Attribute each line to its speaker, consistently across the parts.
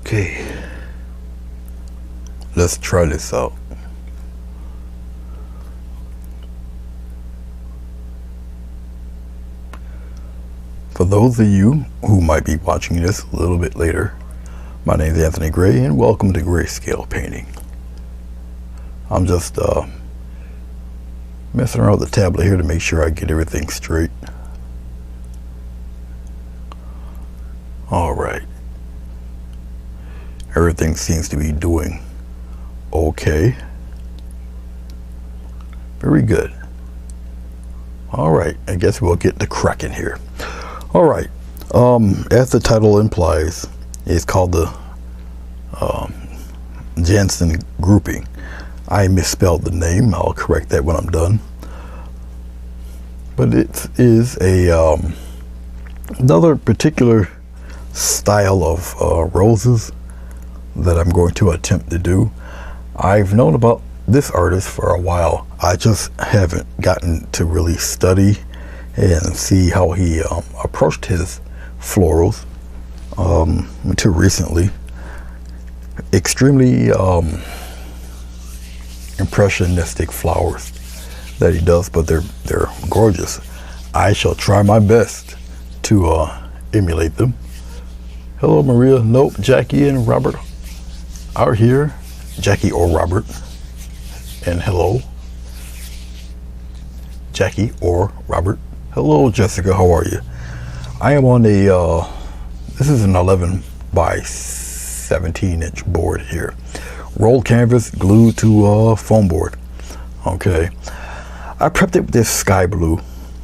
Speaker 1: Okay, let's try this out. For those of you who might be watching this a little bit later, my name is Anthony Gray and welcome to Grayscale Painting. I'm just messing around with the tablet here to make sure I get everything straight. Alright. Everything seems to be doing okay. Very good. Alright, I guess we'll get to cracking here. Alright, as the title implies, it's called the Jansen grouping. I misspelled the name. I'll correct that when I'm done. But it is a another particular style of roses that I'm going to attempt to do. I've known about this artist for a while. I just haven't gotten to really study and see how he approached his florals until recently. Extremely impressionistic flowers that he does, but they're gorgeous. I shall try my best to emulate them. Hello, Maria. Nope, Jackie and Robert are here. Jackie or Robert. And hello, Jackie or Robert. Hello, Jessica. How are you? I am on a this is an 11 by 17-inch board here. Rolled canvas glued to foam board. Okay, I prepped it with this sky blue.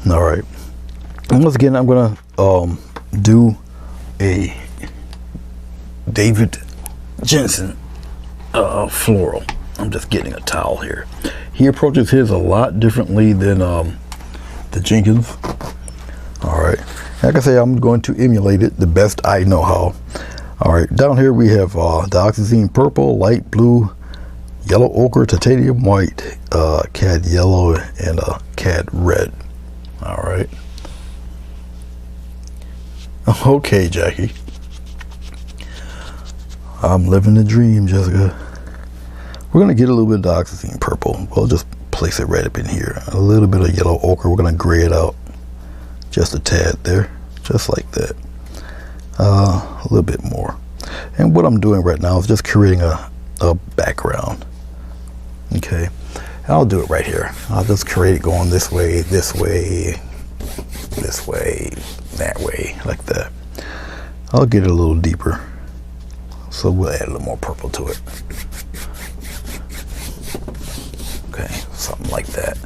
Speaker 1: All right, and once again, I'm gonna do a David Jensen floral. I'm just getting a towel here. He approaches his a lot differently than the Jenkins. All right, like I say, I'm going to emulate it the best I know how. All right, down here we have dioxazine purple, light blue, yellow ochre, titanium white, cad yellow, and cad red. All right. Okay, Jackie. I'm living the dream, Jessica. We're gonna get a little bit of dioxazine purple. We'll just place it right up in here. A little bit of yellow ochre. We're gonna gray it out just a tad there, just like that. A little bit more. And what I'm doing right now is just creating a background. Okay, and I'll do it right here. I'll just create it going this way, this way, this way, that way, like that. I'll get it a little deeper. So we'll add a little more purple to it. Okay, something like that.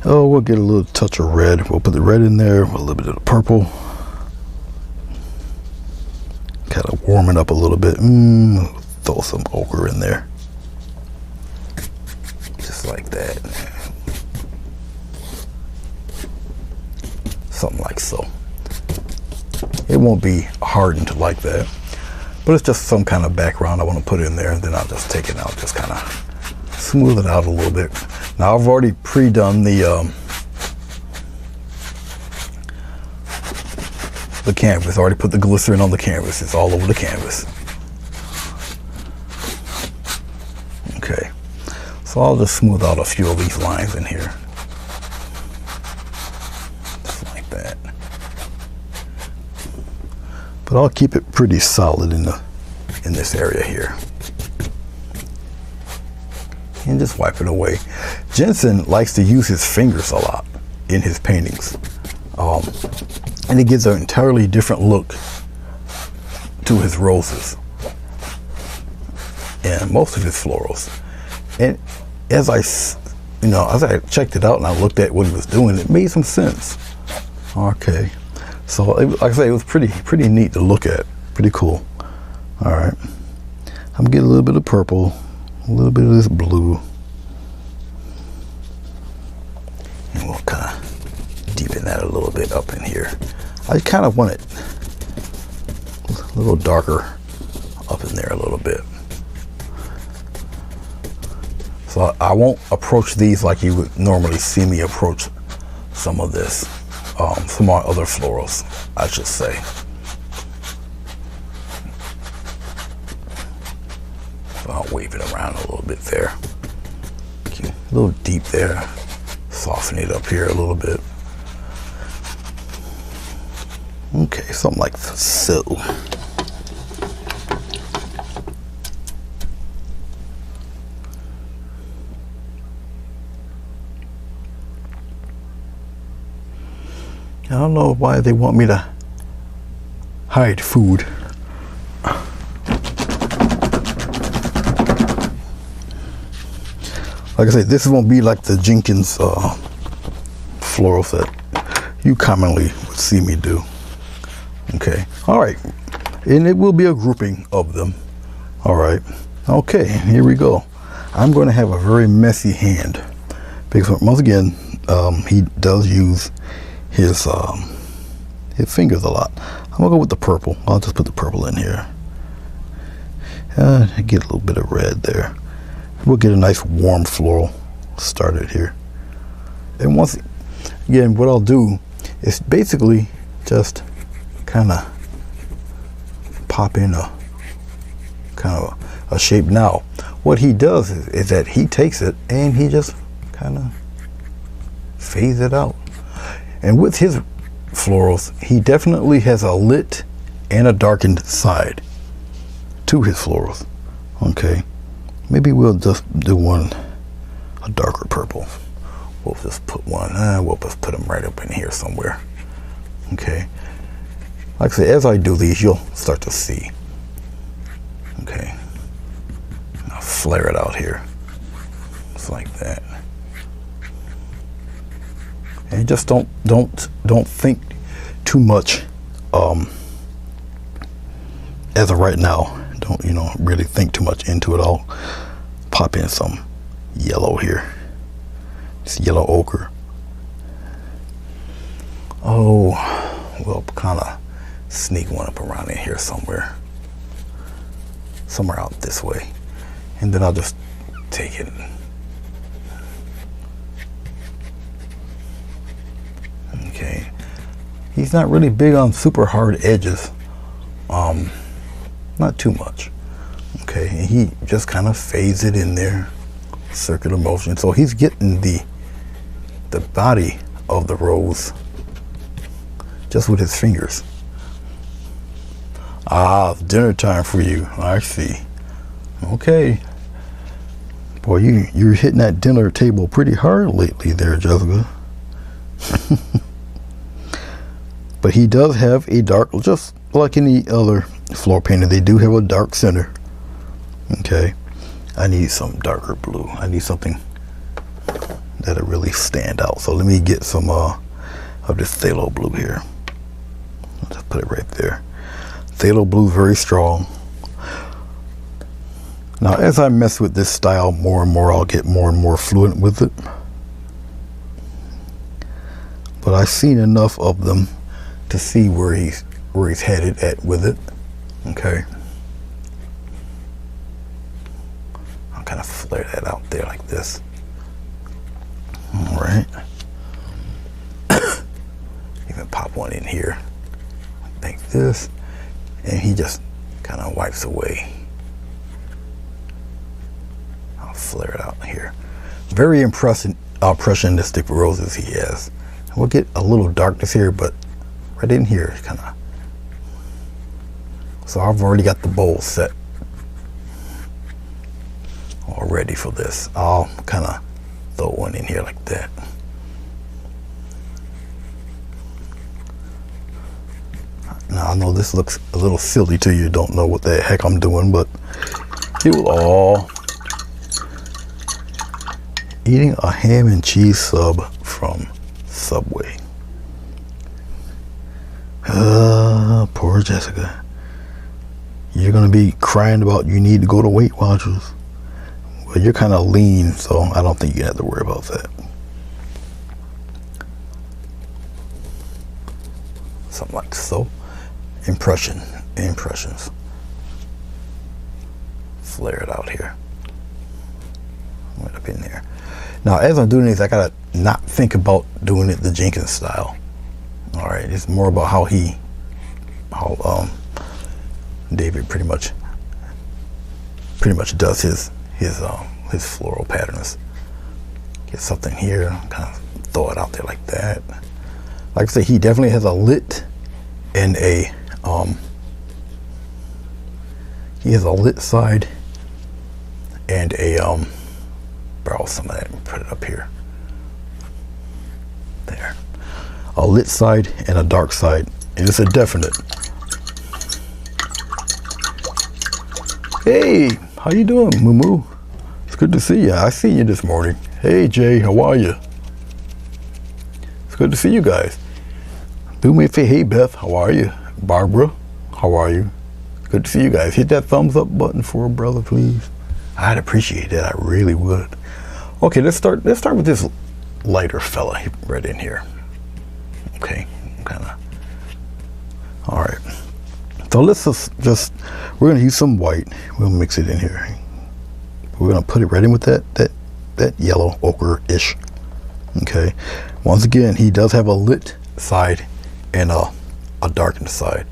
Speaker 1: Oh, we'll get a little touch of red. We'll put the red in there with a little bit of the purple. Kind of warm it up a little bit. Throw some ochre in there. Just like that. Something like so. It won't be hardened like that, but it's just some kind of background I want to put in there, and then I'll just take it out, just kind of smooth it out a little bit. Now I've already pre-done the canvas. I already put the glycerin on the canvas. It's all over the canvas. Okay, so I'll just smooth out a few of these lines in here, just like that. But I'll keep it pretty solid in this area here. And just wipe it away. Jensen likes to use his fingers a lot in his paintings. And it gives an entirely different look to his roses and most of his florals. And as I checked it out and I looked at what he was doing, it made some sense. Okay, so like I say, it was pretty neat to look at. Pretty cool. All right, I'm getting a little bit of purple, a little bit of this blue, and we'll kind of deepen that a little bit up in here. I kind of want it a little darker up in there a little bit. So I won't approach these like you would normally see me approach some of this, some of my other florals, I should say. So I'll wave it around a little bit there. Okay, a little deep there. Soften it up here a little bit. Okay, something like so. I don't know why they want me to hide food. Like I said, this won't be like the Jenkins florals that you commonly would see me do. Okay, all right, and it will be a grouping of them. All right, okay, here we go. I'm going to have a very messy hand because once again, he does use his fingers a lot. I'm gonna go with the purple. I'll just put the purple in here. Get a little bit of red there. We'll get a nice warm floral started here. And once again, what I'll do is basically just kind of pop in a kind of a shape. Now, what he does is that he takes it and he just kind of fades it out. And with his florals, he definitely has a lit and a darkened side to his florals. Okay, maybe we'll just do a darker purple. We'll just put one, we'll just put them right up in here somewhere. Okay, like I said, as I do these, you'll start to see. Okay, I'll flare it out here. It's like that. And just don't think too much as of right now. Don't really think too much into it. I'll pop in some yellow here. It's yellow ochre. Oh, we'll kind of sneak one up around in here somewhere out this way, and then I'll just take it. Okay, he's not really big on super hard edges, not too much. Okay, and he just kind of fades it in there, circular motion. So he's getting the body of the rose just with his fingers. Ah, it's dinner time for you. I see. Okay, boy, you're hitting that dinner table pretty hard lately there, Jessica. But he does have a dark, just like any other floor painter, they do have a dark center. Okay, I need some darker blue. I need something that'll really stand out. So let me get some of this phthalo blue here. I'll just put it right there. Phthalo blue, very strong. Now, as I mess with this style more and more, I'll get more and more fluent with it. But I've seen enough of them to see where he's headed at with it. Okay, I'll kind of flare that out there like this. All right. Even pop one in here like this, and he just kind of wipes away. I'll flare it out here. Very impressionistic roses he has. We'll get a little darkness here, but right in here, kind of. So I've already got the bowl set all ready for this. I'll kind of throw one in here like that. Now I know this looks a little silly to you. Don't know what the heck I'm doing, but it will all. Eating a ham and cheese sub from Subway. Poor Jessica. You're gonna be crying about you need to go to Weight Watchers. Well, you're kind of lean, so I don't think you have to worry about that. Something like so. Impressions. Flare it out here. Right up in there. Now, as I'm doing this, I gotta not think about doing it the Jenkins style. All right, it's more about how David pretty much pretty much does his floral patterns. Get something here, kind of throw it out there like that. Like I say, he definitely has a lit and a he has a lit side and a borrow some of that and put it up here. There. A lit side and a dark side. And it's a definite. Hey, how you doing, Moo Moo? It's good to see you. I seen you this morning. Hey Jay, how are you? It's good to see you guys. Do me a favor. Hey Beth, how are you? Barbara, how are you? Good to see you guys. Hit that thumbs up button for a brother, please. I'd appreciate that. I really would. Okay, let's start with this lighter fella right in here. Okay, kind of. All right. So let's just we're gonna use some white. We'll mix it in here. We're gonna put it right in with that yellow ochre-ish. Okay. Once again, he does have a lit side and a darkened side.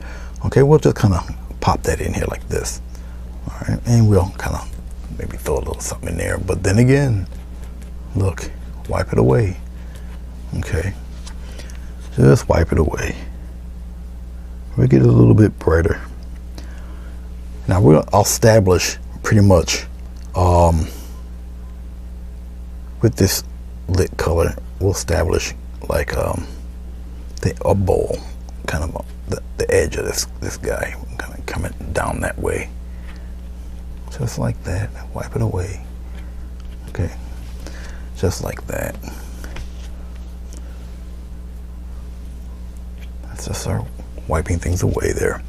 Speaker 1: Okay, we'll just kind of pop that in here like this. All right, and we'll kind of maybe throw a little something in there. But then again, look, wipe it away. Okay, just wipe it away. We'll get it a little bit brighter. Now I'll establish pretty much with this lit color. We'll establish like a bowl, kind of the edge of this guy, kind of coming down that way, just like that. Wipe it away. Okay, just like that. Let's just start wiping things away there.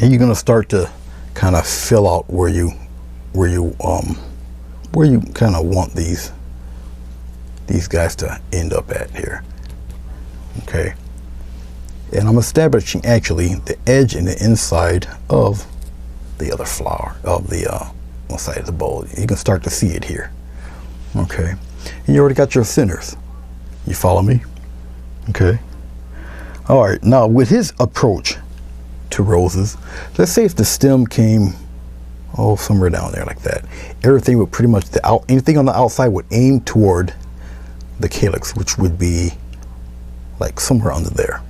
Speaker 1: And you're gonna start to kind of fill out where you kind of want these guys to end up at here. Okay, and I'm establishing actually the edge and the inside of the other flower of the one side of the bowl. You can start to see it here. Okay, and you already got your centers. You follow me? Okay. All right, now with his approach to roses, let's say if the stem came somewhere down there like that, everything would pretty much anything on the outside would aim toward the calyx, which would be like somewhere under there.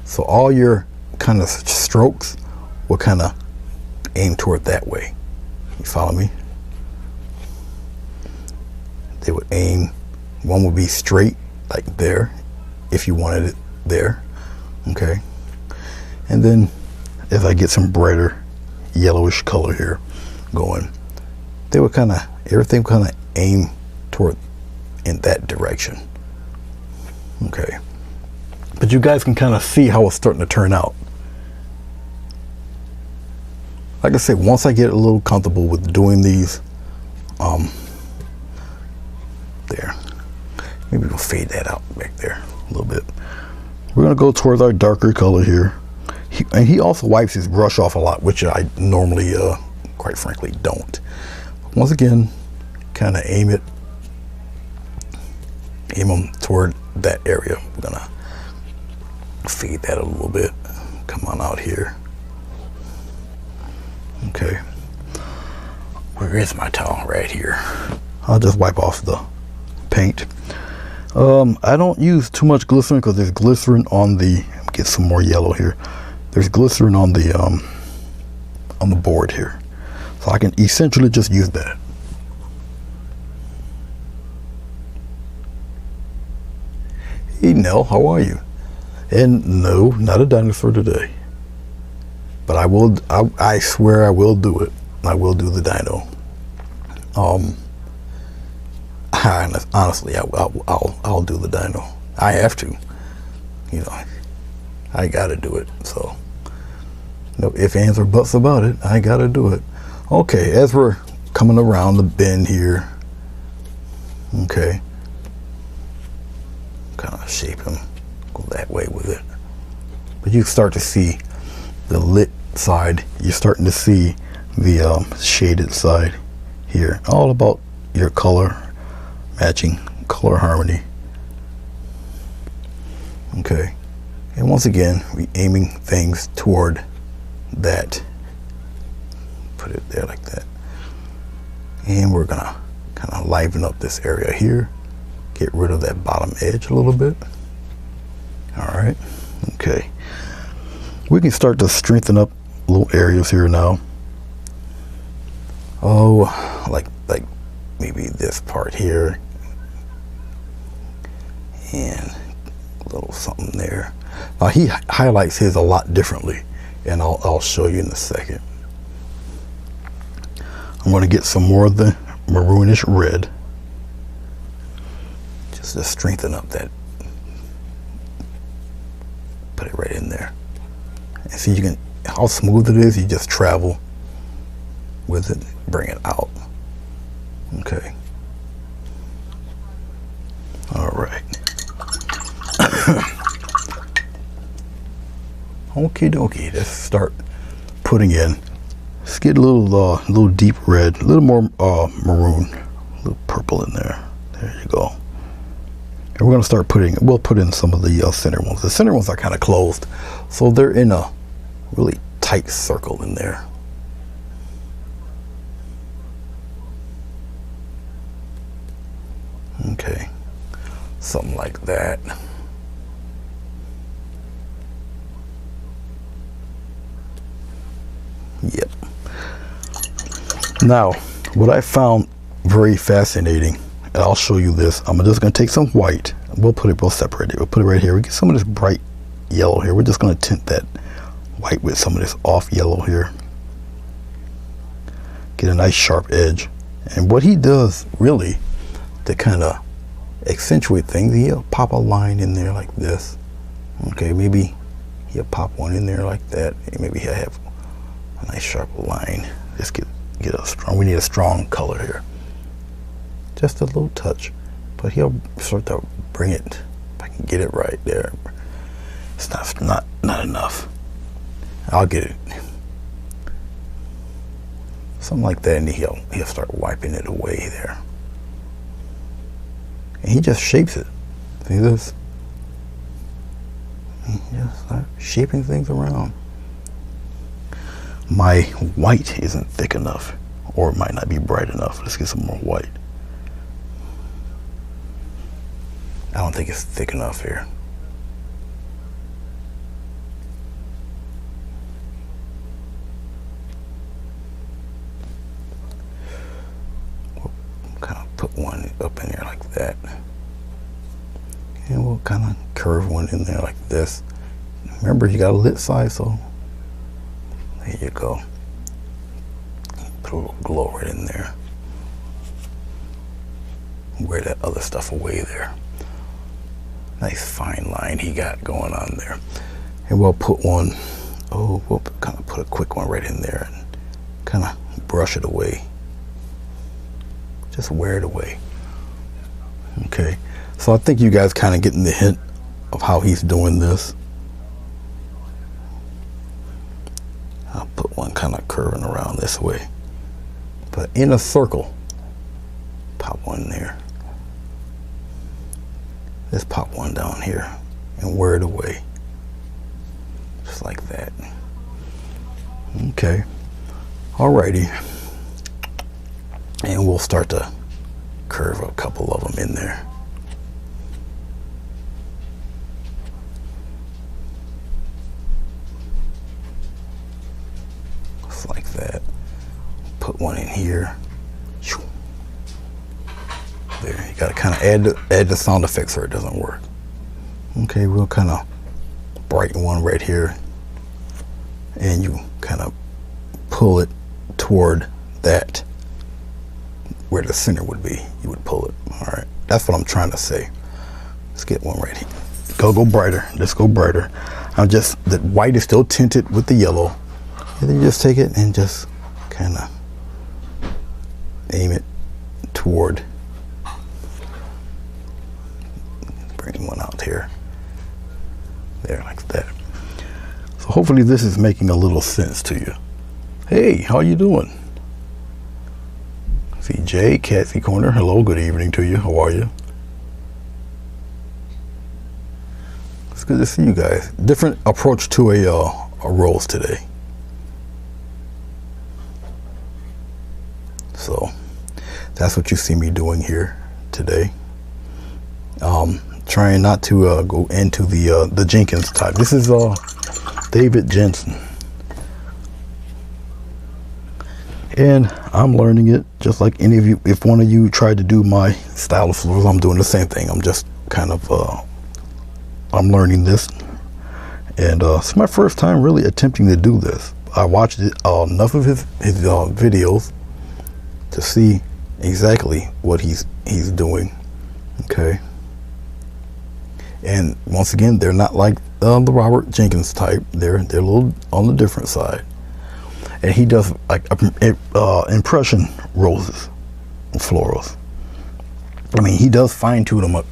Speaker 1: So all your kind of strokes will kind of aim toward that way. You follow me? They would aim, one would be straight like there if you wanted it there. Okay, and then if I get some brighter yellowish color here going, they would kind of, everything kind of aim toward in that direction. Okay, but you guys can kind of see how it's starting to turn out. Like I said, once I get a little comfortable with doing these, there, maybe we'll fade that out back there a little bit. We're gonna go towards our darker color here. He also wipes his brush off a lot, which I normally, quite frankly, don't. Once again, kind of aim them toward that area. We're gonna fade that a little bit. Come on out here. Okay. Where is my towel? Right here. I'll just wipe off the paint. I don't use too much glycerin because there's glycerin on the, get some more yellow here. There's glycerin on the board here. So I can essentially just use that. Hey Nell, how are you? And no, not a dinosaur today. But I swear I will do it. I will do the dino. Honestly, I'll do the dino. I have to. You know, I gotta do it. So, no ifs, ands, or buts about it. I gotta do it. Okay, as we're coming around the bend here, okay, kind of shape him, go that way with it. But you start to see the lit side. You're starting to see the shaded side here. All about your color matching, color harmony. Okay, and once again, we aiming things toward that put it there like that. And we're gonna kind of liven up this area here. Get rid of that bottom edge a little bit. All right, okay. We can start to strengthen up little areas here now. Oh, like maybe this part here. And a little something there. Now he highlights his a lot differently, and I'll show you in a second. I'm going to get some more of the maroonish red, just to strengthen up that. Put it right in there, and see you can how smooth it is. You just travel with it, bring it out. Okay. All right. Okie dokie, let's start putting in. Let's get a little deep red, a little more maroon, a little purple in there. There you go. And we're gonna start we'll put in some of the center ones. The center ones are kind of closed, so they're in a really tight circle in there. Okay, something like that. Yep. Now, what I found very fascinating, and I'll show you this. I'm just going to take some white. We'll separate it. We'll put it right here. We get some of this bright yellow here. We're just going to tint that white with some of this off yellow here. Get a nice sharp edge. And what he does really to kind of accentuate things, he'll pop a line in there like this. Okay, maybe he'll pop one in there like that. Maybe he'll have a nice sharp line. Just get a strong. We need a strong color here. Just a little touch, but he'll sort of bring it. If I can get it right there, it's not enough. I'll get it. Something like that, and he'll start wiping it away there. And he just shapes it. See this? He just starts shaping things around. My white isn't thick enough, or it might not be bright enough. Let's get some more white. I don't think it's thick enough here. We'll kind of put one up in there like that. And we'll kind of curve one in there like this. Remember, you got a lit side, so there you go. Put a little glow right in there. Wear that other stuff away there. Nice fine line he got going on there. And we'll put one, we'll kind of put a quick one right in there and kind of brush it away. Just wear it away. Okay, so I think you guys kind of getting the hint of how he's doing this. I'll put one kind of curving around this way, but in a circle. Pop one there. Let's pop one down here and wear it away, just like that. Okay, alrighty, and we'll start to curve a couple of them in there. Just like that. Put one in here. There, you gotta kind of add the sound effects or it doesn't work. Okay, we'll kind of brighten one right here, and you kind of pull it toward that where the center would be. You would pull it. All right, that's what I'm trying to say. Let's get one right here. Go brighter. Let's go brighter. The white is still tinted with the yellow, and then you just take it and just kind of aim it toward. Bring one out here. There, like that. So hopefully this is making a little sense to you. Hey, how you doing? See Jay, Catsy Corner. Hello, good evening to you. How are you? It's good to see you guys. Different approach to a rose today. That's what you see me doing here today. Trying not to go into the Jenkins type. This is David Jensen, and I'm learning it just like any of you. If one of you tried to do my style of floors, I'm doing the same thing. I'm just kind of I'm learning this, and it's my first time really attempting to do this. I watched enough of his videos to see exactly what he's doing. Okay. And once again, they're not like the Robert Jenkins type. They're a little on the different side. And he does like impression roses, florals. I mean, he does fine tune them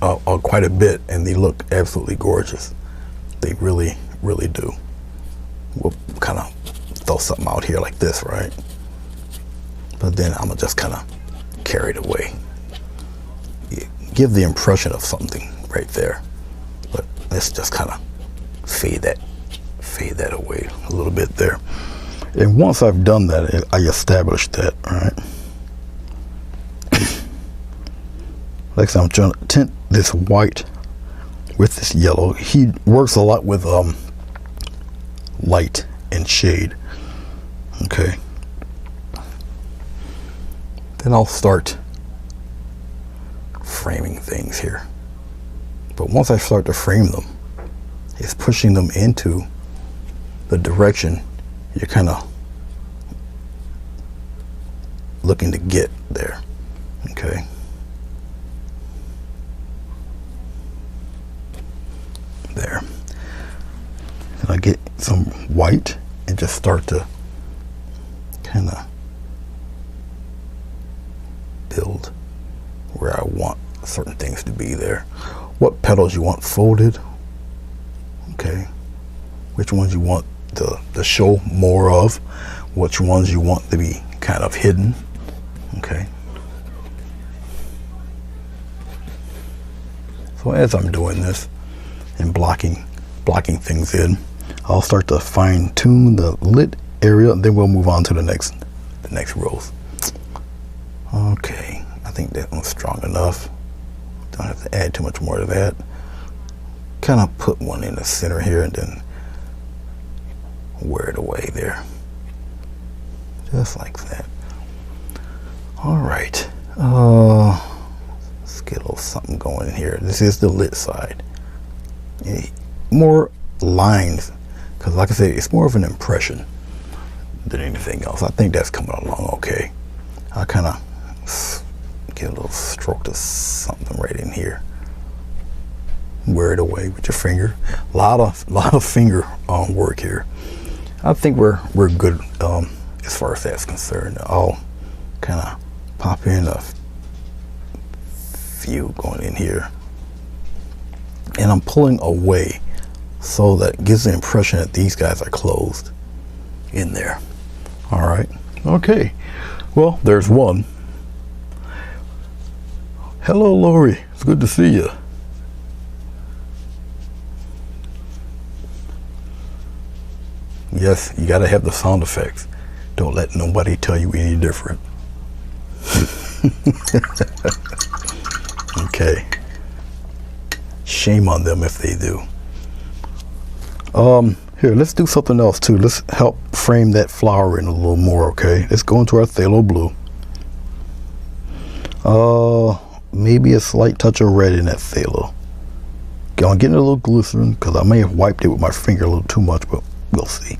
Speaker 1: quite a bit, and they look absolutely gorgeous. They really, really do. We'll kind of throw something out here like this, right? But then I'm gonna just kind of carry it away. Give the impression of something right there. But let's just kind of fade that away a little bit there. And once I've done that, I establish that, all right? Like I said, I'm trying to tint this white with this yellow. He works a lot with light and shade. Okay. Then I'll start framing things here. But once I start to frame them, it's pushing them into the direction you're kind of looking to get there. Okay. There. And I get some white and just start to kind of build where I want certain things to be there. What petals you want folded, okay, which ones you want to show more of, which ones you want to be kind of hidden, okay. So as I'm doing this and blocking things in, I'll start to fine tune the lit area, and then we'll move on to the next rows. Okay, I think that one's strong enough. Don't have to add too much more to that. Kind of put one in the center here and then wear it away there. Just like that. All right. Let's get a little something going in here. This is the lit side. More lines, because like I said, it's more of an impression than anything else. I think that's coming along okay. I kind of get a little stroke to something right in here. Wear it away with your finger. A lot of finger work here. I think we're good as far as that's concerned. I'll kind of pop in a few going in here, and I'm pulling away so that it gives the impression that these guys are closed in there. All right. Okay. Well, there's one. Hello, Lori. It's good to see you. Yes, you gotta have the sound effects. Don't let nobody tell you any different. Okay. Shame on them if they do. Here, let's do something else too. Let's help frame that flower in a little more, okay? Let's go into our phthalo blue. Maybe a slight touch of red in that phthalo. Okay, I'm getting a little glycerin because I may have wiped it with my finger a little too much, but we'll see.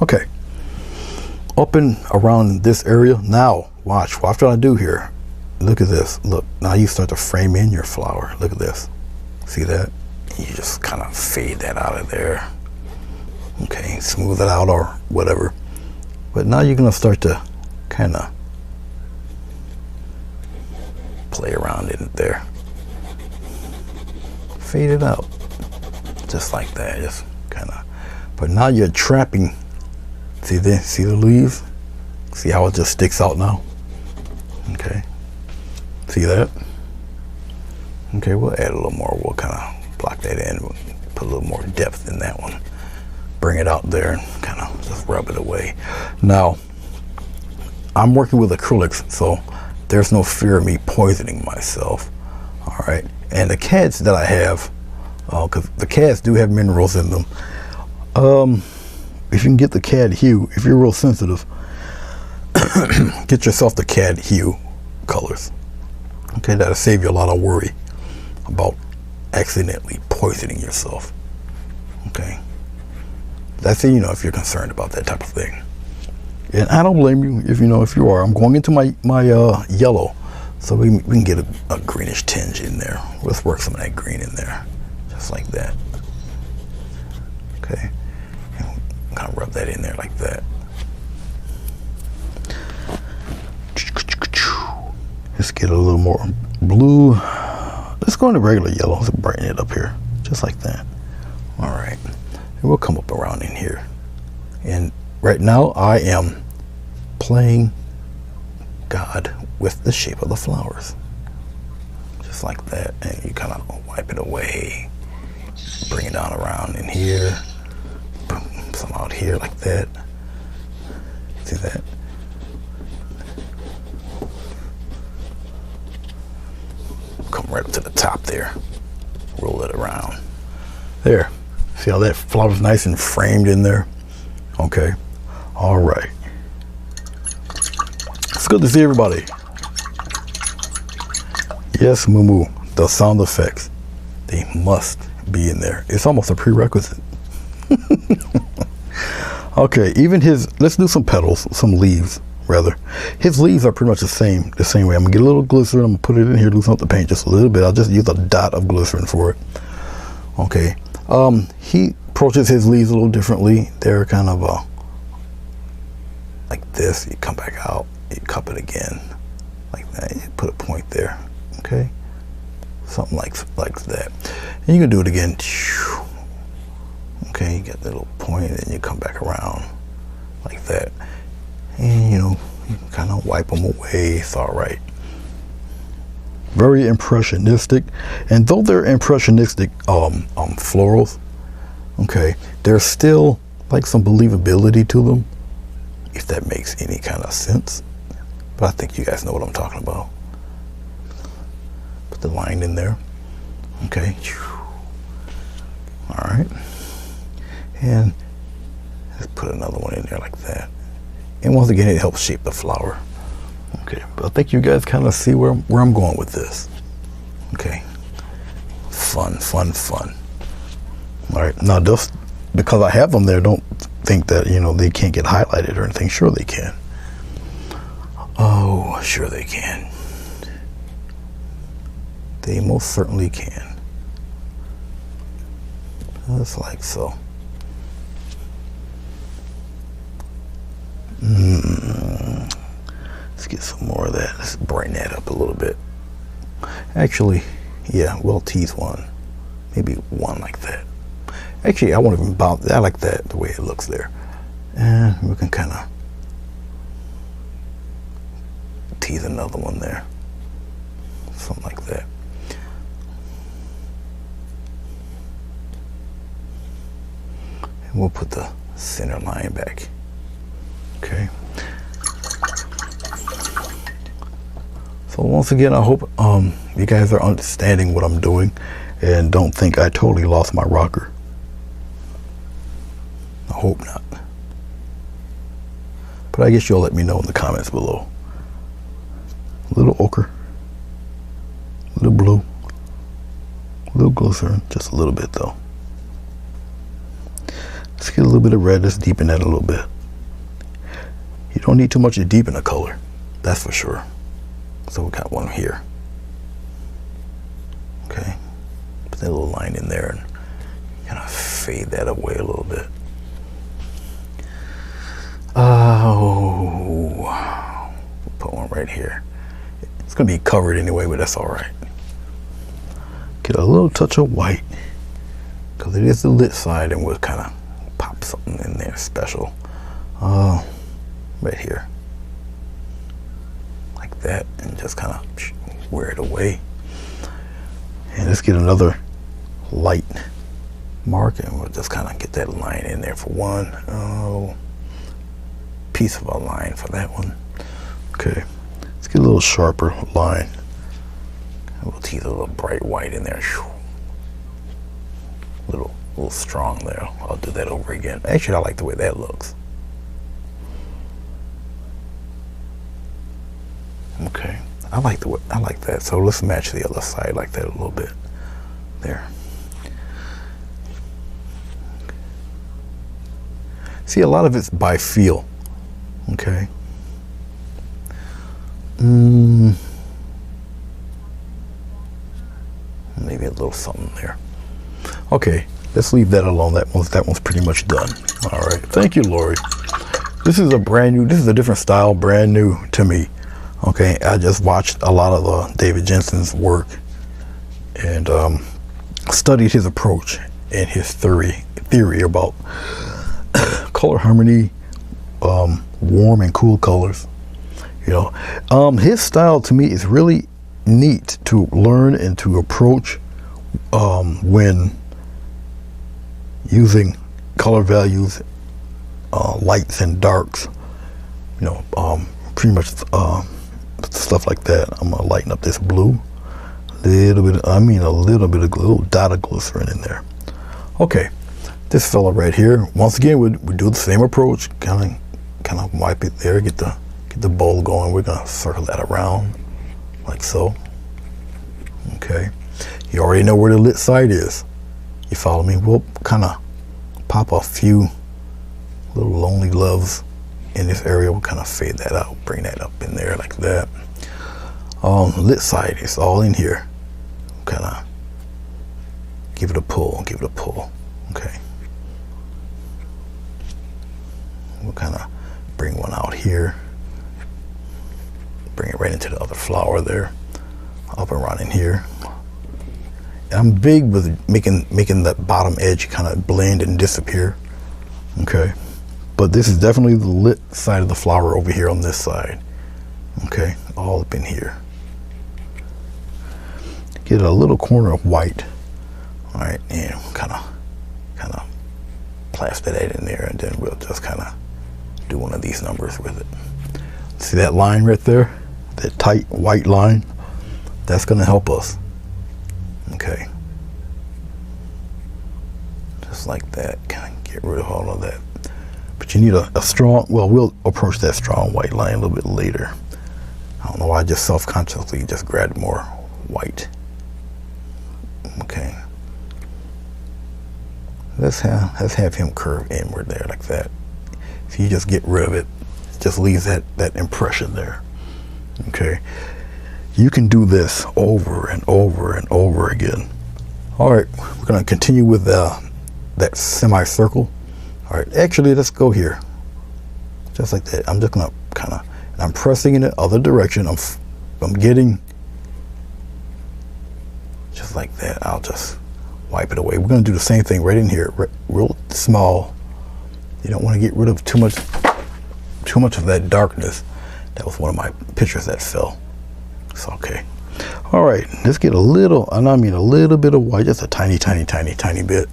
Speaker 1: Okay. Up and around this area. Now, watch what I'm trying to do here. Look at this. Look, now you start to frame in your flower. Look at this. See that? You just kind of fade that out of there. Okay, smooth it out or whatever. But now you're going to start to kind of play around in it there. Fade it out. Just like that. Just kind of. But now you're trapping. See the leaves? See how it just sticks out now? Okay. See that? Okay, we'll add a little more. We'll kind of block that in. We'll put a little more depth in that one. Bring it out there and kind of just rub it away. Now, I'm working with acrylics, so there's no fear of me poisoning myself. All right, and the CADs that I have, because the CADs do have minerals in them. If you can get the CAD hue, if you're real sensitive, get yourself the CAD hue colors. Okay, that'll save you a lot of worry about accidentally poisoning yourself. Okay, that's it, you know, if you're concerned about that type of thing. And I don't blame you if if you are. I'm going into my yellow, so we can get a greenish tinge in there. Let's work some of that green in there, just like that. Okay, and kind of rub that in there like that. Let's get a little more blue. Let's go into regular yellow. Let's brighten it up here, just like that. All right, and we'll come up around in here. And right now I am playing God with the shape of the flowers, just like that. And you kind of wipe it away, bring it down around in here, boom, some out here like that. See that? Come right up to the top there, roll it around there. See how that flower's nice and framed in there? Okay, all right. It's good to see everybody. Yes, Moo, the sound effects, they must be in there. It's almost a prerequisite. Okay, even let's do some petals, some leaves rather. His leaves are pretty much the same way. I'm gonna get a little glycerin, I'm gonna put it in here, loosen up the paint just a little bit. I'll just use a dot of glycerin for it. Okay, he approaches his leaves a little differently. They're kind of like this. You come back out, you cup it again, like that. You put a point there, okay? Something like that. And you can do it again. Okay, you get the little point, and then you come back around like that. And you can kind of wipe them away. It's all right. Very impressionistic, and though they're impressionistic florals, okay, there's still like some believability to them, if that makes any kind of sense. But I think you guys know what I'm talking about. Put the line in there. Okay. All right. And let's put another one in there like that. And once again, it helps shape the flower. Okay, but I think you guys kind of see where I'm going with this. Okay. Fun. All right, now just because I have them there, don't think that, they can't get highlighted or anything. Sure they can. Oh, sure they can. They most certainly can. Just like so. Let's get some more of that. Let's brighten that up a little bit. Actually, yeah, we'll tease one. Maybe one like that. Actually, I won't even bounce. I like that, the way it looks there. And we can kind of tease another one there. Something like that. And we'll put the center line back. Okay. So once again, I hope you guys are understanding what I'm doing and don't think I totally lost my rocker. I hope not. But I guess you'll let me know in the comments below. A little ochre, a little blue, a little glycerin, just a little bit though. Let's get a little bit of red. Let's deepen that a little bit. You don't need too much to deepen a color, that's for sure. So we got one here. Okay, put that little line in there and kind of fade that away a little bit. Oh, put one right here. It's gonna be covered anyway, but that's all right. Get a little touch of white, because it is the lit side, and we'll kind of pop something in there special. Right here. Like that, and just kind of wear it away. And let's get another light mark, and we'll just kind of get that line in there for one. Piece of a line for that one. Okay, let's get a little sharper line. We'll tease a little bright white in there. A little strong there. I'll do that over again. Actually, I like the way that looks. Okay, I like that. So let's match the other side like that a little bit. There. See, a lot of it's by feel. Okay. Maybe a little something there. Okay, let's leave that alone. That one's pretty much done. All right. Thank you, Lori. This is a different style, brand new to me. Okay, I just watched a lot of David Jensen's work and studied his approach and his theory about color harmony, warm and cool colors. You know, his style to me is really neat to learn and to approach when using color values, lights and darks. You know, pretty much stuff like that. I'm gonna lighten up this blue a little bit of little dot of glycerin in there. Okay, this fella right here, once again we do the same approach, kind of wipe it there, get the bowl going. We're gonna circle that around like so. Okay, you already know where the lit side is. You follow me? We'll kind of pop a few little lonely loves in this area. We'll kind of fade that out, bring that up in there like that. Lit side is all in here. Kind of give it a pull. Okay. We'll kind of bring one out here. Bring it right into the other flower there. Up and around in here. And I'm big with making that bottom edge kind of blend and disappear. Okay. But this is definitely the lit side of the flower over here on this side. Okay, all up in here. Get a little corner of white. All right, and kind of plaster that in there, and then we'll just kind of do one of these numbers with it. See that line right there? That tight white line? That's gonna help us. Okay. Just like that, kind of get rid of all of that. But you need a strong, well, we'll approach that strong white line a little bit later. I don't know why I just self-consciously just grabbed more white. Okay. Let's have him curve inward there like that. If you just get rid of it, it just leaves that impression there. Okay. You can do this over and over and over again. All right, we're gonna continue with that semicircle. All right, actually, let's go here. Just like that. I'm just gonna I'm pressing in the other direction. I'm getting just like that. I'll just wipe it away. We're gonna do the same thing right in here, real small. You don't want to get rid of too much of that darkness. That was one of my pictures that fell. It's okay. All right, let's get a little, and I mean a little bit of white, just a tiny bit.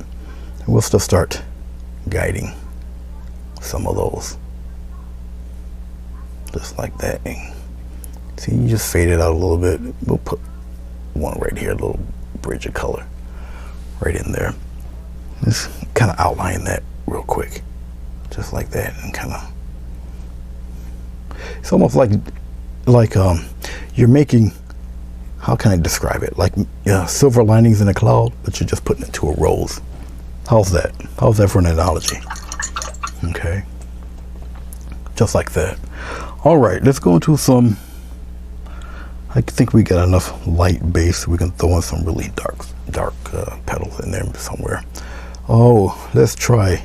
Speaker 1: And we'll still start guiding some of those. Just like that. And see, you just fade it out a little bit. We'll put one right here, a little bridge of color right in there. Just kind of outline that real quick. Just like that, and kind of, it's almost like you're making, how can I describe it? Like silver linings in a cloud, but you're just putting it to a rose. How's that? How's that for an analogy? Okay. Just like that. All right, let's go into some, I think we got enough light base. We can throw in some really dark petals in there somewhere. Oh, let's try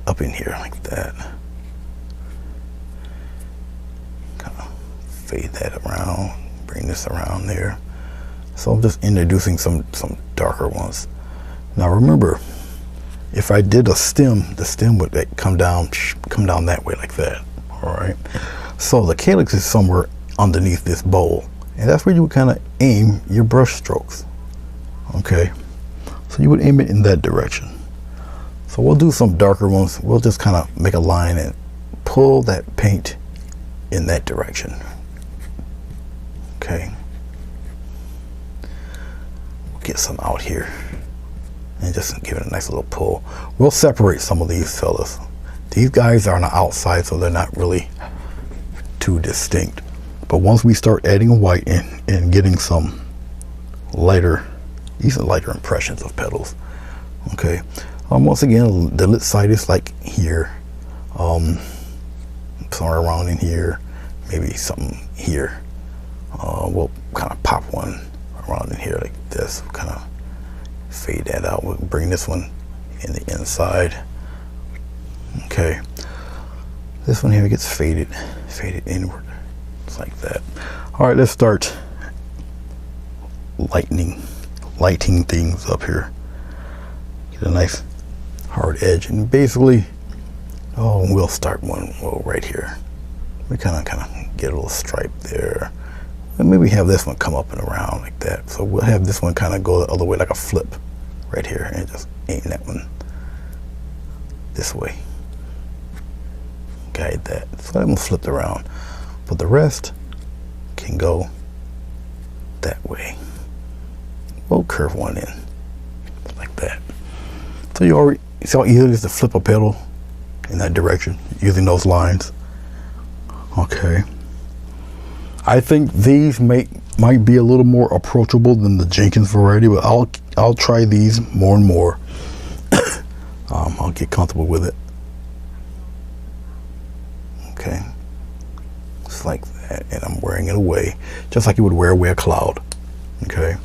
Speaker 1: up in here like that. Kind of fade that around, bring this around there. So I'm just introducing some darker ones. Now remember, if I did a stem, the stem would come down that way like that. All right. So the calyx is somewhere underneath this bowl, and that's where you would kind of aim your brush strokes. Okay. So you would aim it in that direction. So we'll do some darker ones. We'll just kind of make a line and pull that paint in that direction. Okay. We'll get some out here and just give it a nice little pull. We'll separate some of these fellas. These guys are on the outside, so they're not really too distinct. But once we start adding white in and getting some lighter, these are lighter impressions of petals. Okay. Once again, the lit side is like here, somewhere around in here, maybe something here. We'll kind of pop one around in here like this, kind of fade that out. We'll bring this one in the inside. Okay, this one here gets faded inward, just like that. All right, let's start lighting things up here. Get a nice hard edge, and basically, we'll start one right here. We kind of get a little stripe there, and maybe have this one come up and around like that. So we'll have this one kind of go the other way like a flip right here, and just aim that one this way. Guide that. So that one flipped around, but the rest can go that way. We'll curve one in like that. So you already see how easy it is to flip a petal in that direction using those lines. Okay. I think these might be a little more approachable than the Jenkins variety, but I'll try these more and more. I'll get comfortable with it. Okay. Just like that, and I'm wearing it away, just like you would wear away a cloud. Okay.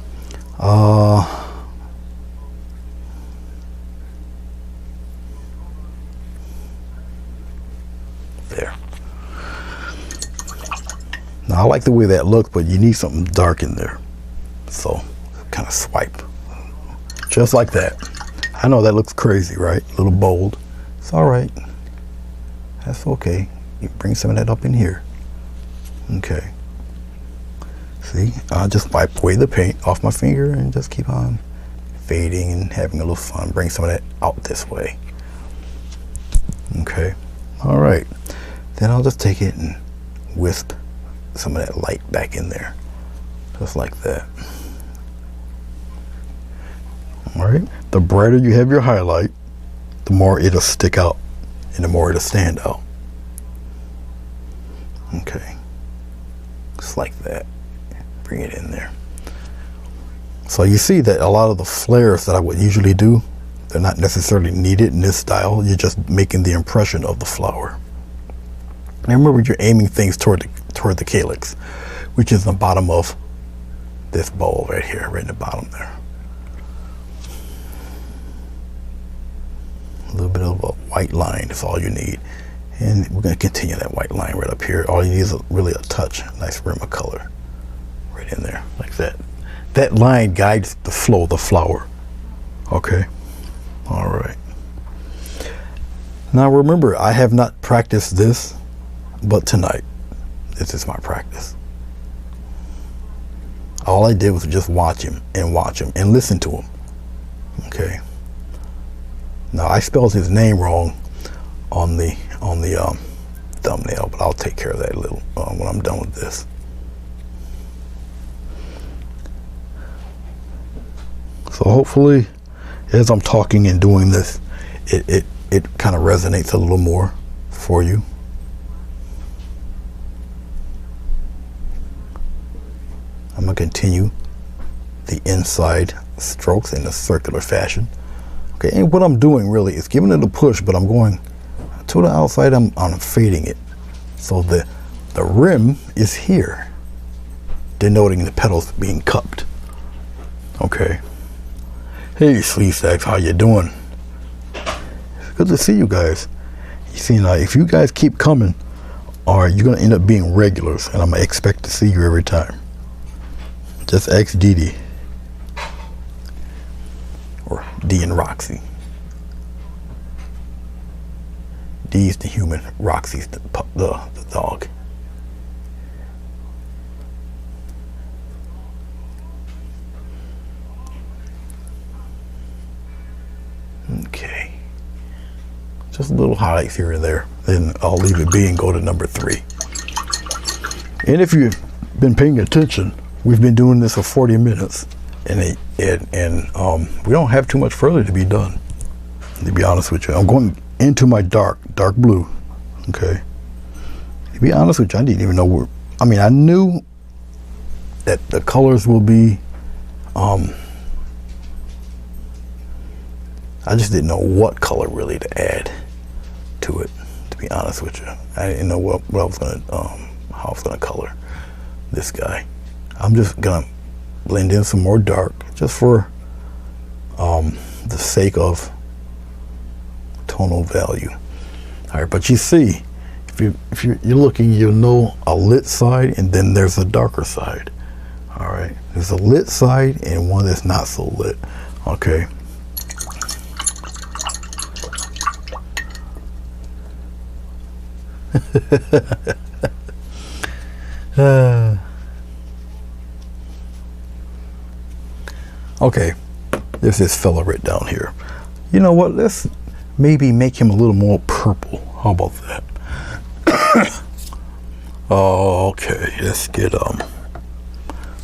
Speaker 1: There. Now I like the way that looks, but you need something dark in there. So kind of swipe. Just like that. I know that looks crazy, right? A little bold. It's all right. That's okay. You bring some of that up in here. Okay. See, I'll just wipe away the paint off my finger and just keep on fading and having a little fun. Bring some of that out this way. Okay. All right. Then I'll just take it and wisp some of that light back in there. Just like that. All right. The brighter you have your highlight, the more it'll stick out and the more it'll stand out. Okay. Just like that. Bring it in there. So you see that a lot of the flares that I would usually do, they're not necessarily needed in this style. You're just making the impression of the flower. And remember, you're aiming things toward the calyx, which is the bottom of this bowl right here, right in the bottom there. A little bit of a white line is all you need. And we're going to continue that white line right up here. All you need is really a touch, a nice rim of color right in there, like that. That line guides the flow of the flower. Okay. All right. Now remember, I have not practiced this, but tonight, this is my practice. All I did was just watch him and listen to him. Okay. Now I spelled his name wrong on the thumbnail, but I'll take care of that little when I'm done with this. So hopefully, as I'm talking and doing this, it kind of resonates a little more for you. I'm going to continue the inside strokes in a circular fashion. Okay, and what I'm doing really is giving it a push, but I'm going to the outside. I'm fading it. So the rim is here, denoting the petals being cupped. Okay. Hey, sleeve stacks, how you doing? Good to see you guys. You see, now if you guys keep coming, you're gonna end up being regulars, and I'm gonna expect to see you every time. Just ask Dee Dee or Dee and Roxy. Dee's the human, Roxy's the dog. Okay. Just little highlights here and there. Then I'll leave it be and go to number 3. And if you been paying attention, we've been doing this for 40 minutes, and we don't have too much further to be done, to be honest with you. I'm going into my dark blue, okay? To be honest with you, I didn't even know where, I mean, I knew that the colors will be, I just didn't know what color really to add to it, to be honest with you. I didn't know what I was gonna, how I was gonna color this guy. I'm just gonna blend in some more dark, just for the sake of tonal value. All right, but you see, if you're looking, you'll know a lit side and then there's a darker side. All right, there's a lit side and one that's not so lit. Okay. Okay, there's this fella right down here. You know what? Let's maybe make him a little more purple. How about that? Okay, let's get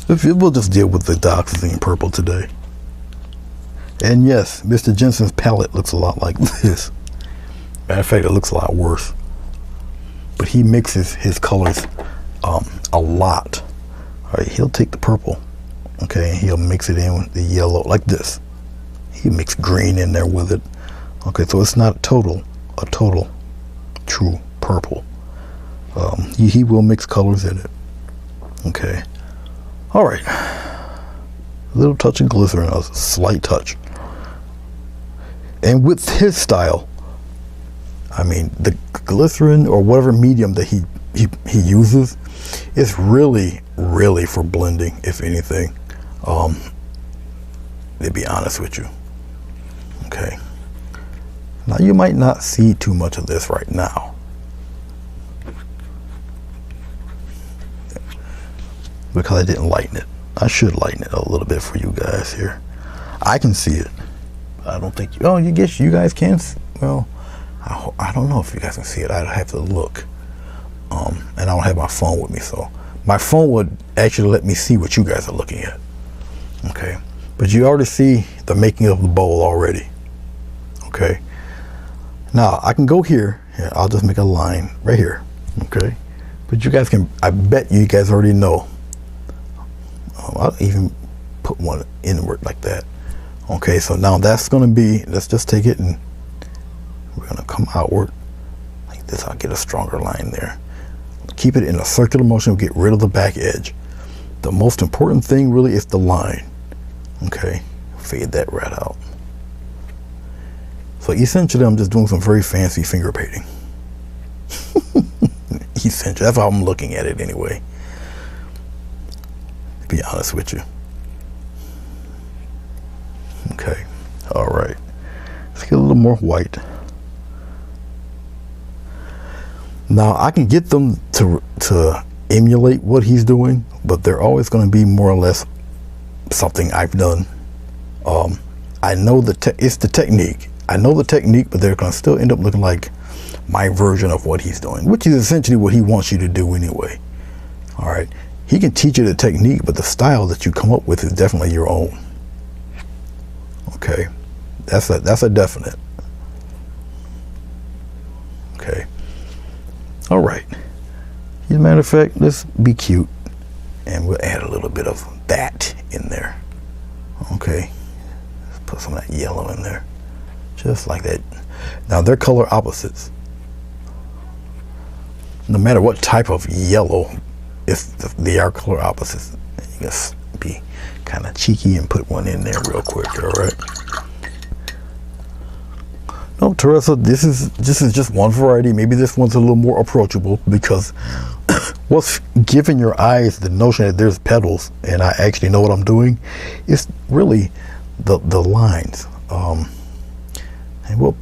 Speaker 1: we'll just deal with the dioxazine purple today. And yes, Mr. Jensen's palette looks a lot like this. Matter of fact, it looks a lot worse. But he mixes his colors a lot. All right, he'll take the purple, okay, and he'll mix it in with the yellow like this. He mix green in there with it. Okay, so it's not a total true purple. He will mix colors in it. Okay. All right. A little touch of glycerin, a slight touch. And with his style, I mean, the glycerin or whatever medium that he uses is really for blending, if anything. To be honest with you. Okay. Now you might not see too much of this right now, because I didn't lighten it. I should lighten it a little bit for you guys here. I can see it. I don't think you, you guess you guys can. Well, I don't know if you guys can see it. I'd have to look. And I don't have my phone with me, so my phone would actually let me see what you guys are looking at. Okay, but you already see the making of the bowl already. Okay, now I can go here. Yeah, I'll just make a line right here. Okay, but you guys can, I bet you guys already know. I'll even put one inward like that. Okay, so now that's gonna be, let's just take it and we're gonna come outward like this. I'll get a stronger line there. Keep it in a circular motion, get rid of the back edge. The most important thing really is the line. Okay, fade that right out. So essentially I'm just doing some very fancy finger painting. Essentially, that's how I'm looking at it anyway, to be honest with you. Okay, all right, let's get a little more white. Now I can get them to emulate what he's doing, but they're always going to be more or less something I've done. I know it's the technique. I know the technique, but they're going to still end up looking like my version of what he's doing, which is essentially what he wants you to do anyway. All right, he can teach you the technique, but the style that you come up with is definitely your own. Okay, that's a definite. Okay. All right. As a matter of fact, let's be cute and we'll add a little bit of that in there. Okay. Let's put some of that yellow in there. Just like that. Now they're color opposites. No matter what type of yellow, they are color opposites. You just be kind of cheeky and put one in there real quick, all right? No, Teresa, this is just one variety. Maybe this one's a little more approachable because what's giving your eyes the notion that there's petals and I actually know what I'm doing is really the lines. And we'll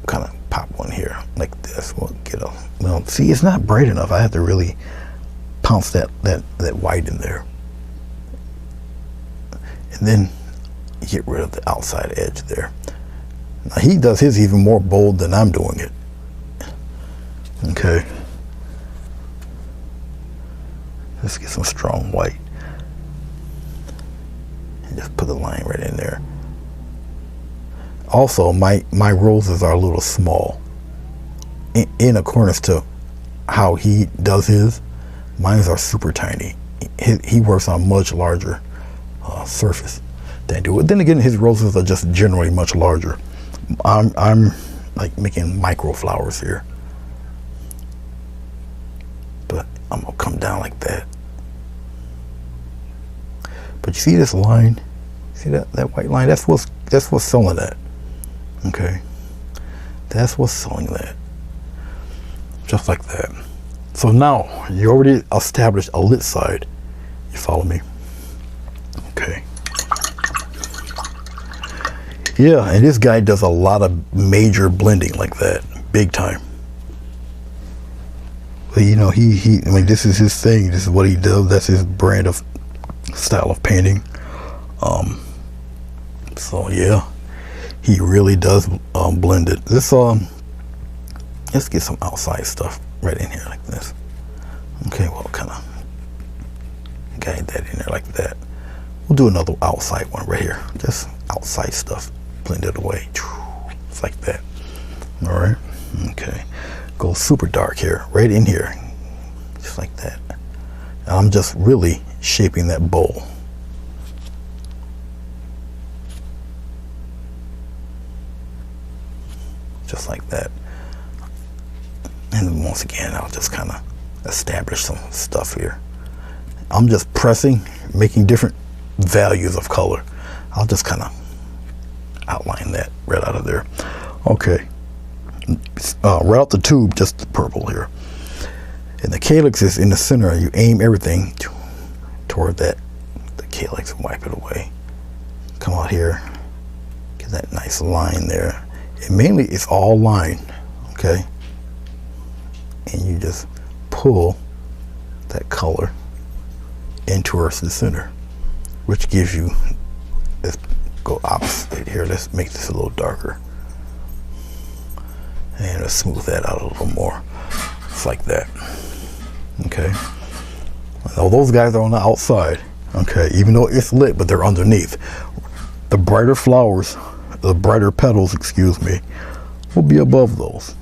Speaker 1: kind of pop one here like this. We'll get a, well, see, it's not bright enough. I have to really pounce that white in there. And then get rid of the outside edge there. Now he does his even more bold than I'm doing it. Okay. Let's get some strong white. And just put the line right in there. Also, my roses are a little small. In accordance to how he does his, mine are super tiny. He works on a much larger surface than I do. Then again, his roses are just generally much larger. I'm like making micro flowers here. But I'm gonna come down like that. But you see this line? See that white line? That's what's selling that. Okay. That's what's selling that. Just like that. So now you already established a lit side. You follow me? Okay. Yeah, and this guy does a lot of major blending like that, big time. But you know, I mean, this is his thing. This is what he does. That's his brand of style of painting. So yeah, he really does blend it. Let's get some outside stuff right in here like this. Okay, well, kind of guide that in there like that. We'll do another outside one right here. Just outside stuff, blend it away. It's like that. All right. Okay. Go super dark here, right in here, just like that. And I'm just really shaping that bowl. Just like that. And once again, I'll just kind of establish some stuff here. I'm just pressing, making different values of color. I'll just kind of outline that right out of there. Okay. Right out the tube, just the purple here. And the calyx is in the center. You aim everything toward that, the calyx, and wipe it away. Come out here, get that nice line there. And mainly it's all line, okay? And you just pull that color in towards the center, which gives you, let's go opposite here. Let's make this a little darker. And let's smooth that out a little more. It's like that. Okay. Now those guys are on the outside. Okay. Even though it's lit, but they're underneath. The brighter flowers, the brighter petals, excuse me, will be above those.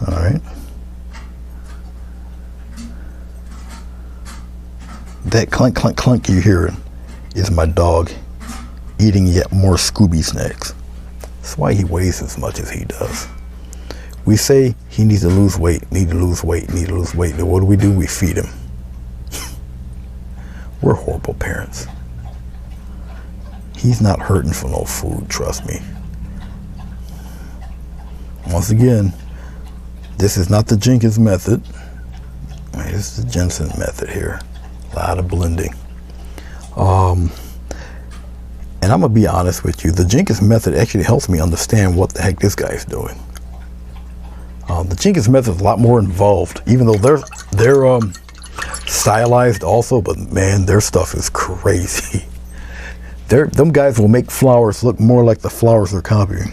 Speaker 1: All right. That clunk, clunk, clunk you're hearing is my dog eating yet more Scooby snacks. That's why he weighs as much as he does. We say he needs to lose weight, need to lose weight, need to lose weight. Then what do? We feed him. We're horrible parents. He's not hurting for no food, trust me. Once again, this is not the Jenkins method. This is the Jensen method here. A lot of blending. And I'm gonna be honest with you, the Jenkins method actually helps me understand what the heck this guy is doing. The Jenkins method is a lot more involved, even though they're stylized also, but man, their stuff is crazy. Them guys will make flowers look more like the flowers they're copying.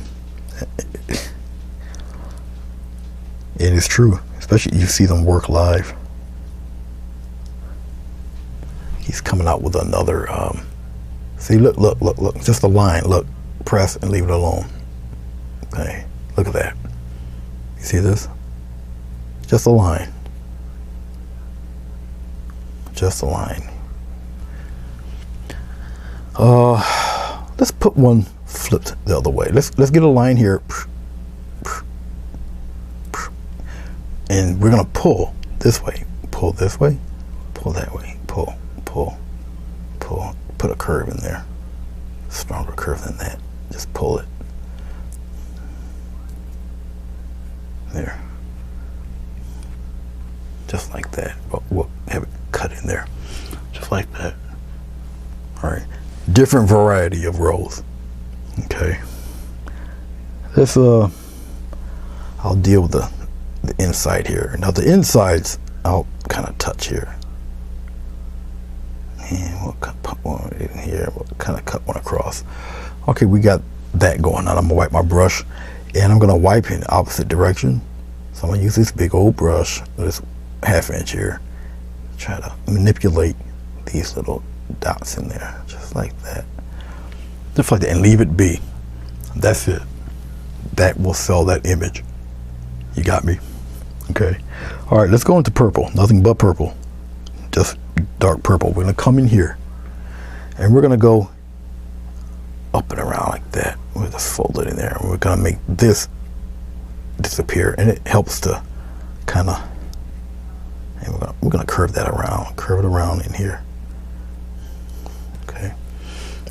Speaker 1: It is true, especially you see them work live. He's coming out with another, see, look, just a line, look, press and leave it alone. Okay, look at that. You see this? Just a line. Just a line. Let's put one flipped the other way. Let's get a line here. And we're gonna pull this way, pull this way, pull that way, pull, pull, pull. Put a curve in there. Stronger curve than that. Just pull it. There. Just like that. We'll have it cut in there. Just like that. Alright. Different variety of rows. Okay. This I'll deal with the inside here. Now the insides I'll kind of touch here. And we'll put one in here. We'll kind of cut one across. Okay, we got that going on. I'm gonna wipe my brush, and I'm gonna wipe in the opposite direction. So I'm gonna use this big old brush, this 1/2 inch here, Try to manipulate these little dots in there, just like that. Just like that, and leave it be. That's it. That will sell that image. You got me? Okay. All right, let's go into purple. Nothing but purple. Just dark purple. We're gonna come in here, and we're gonna go up and around like that. We're just fold it in there. We're gonna make this disappear, and it helps to kind of, and we're gonna curve that around, curve it around in here. Okay.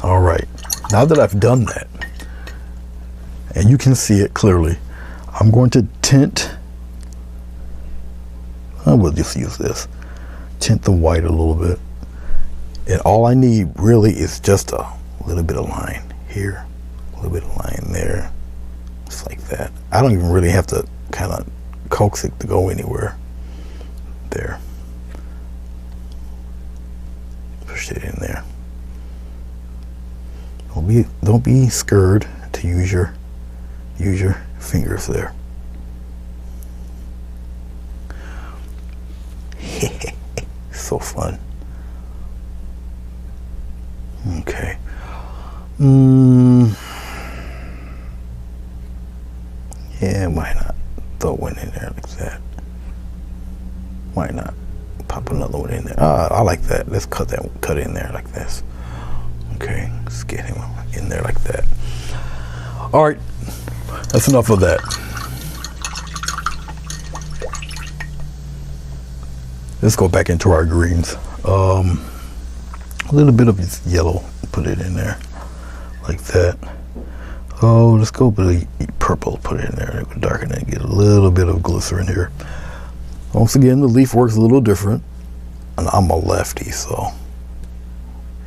Speaker 1: All right. Now that I've done that, and you can see it clearly, I'm going to tint. I will just use this. Tint the white a little bit, and all I need really is just a little bit of line here, a little bit of line there, just like that. I don't even really have to kind of coax it to go anywhere. There, push it in there. Don't be scared to use your fingers there. So fun. Okay. Yeah, why not throw one in there like that? Why not pop another one in there? I like that. Let's cut in there like this. Okay, let's get him in there like that. All right, that's enough of that. Let's go back into our greens. A little bit of this yellow, put it in there like that. Oh, let's go with the purple, put it in there, darken it, get a little bit of glycerin here. Once again, the leaf works a little different, and I'm a lefty, so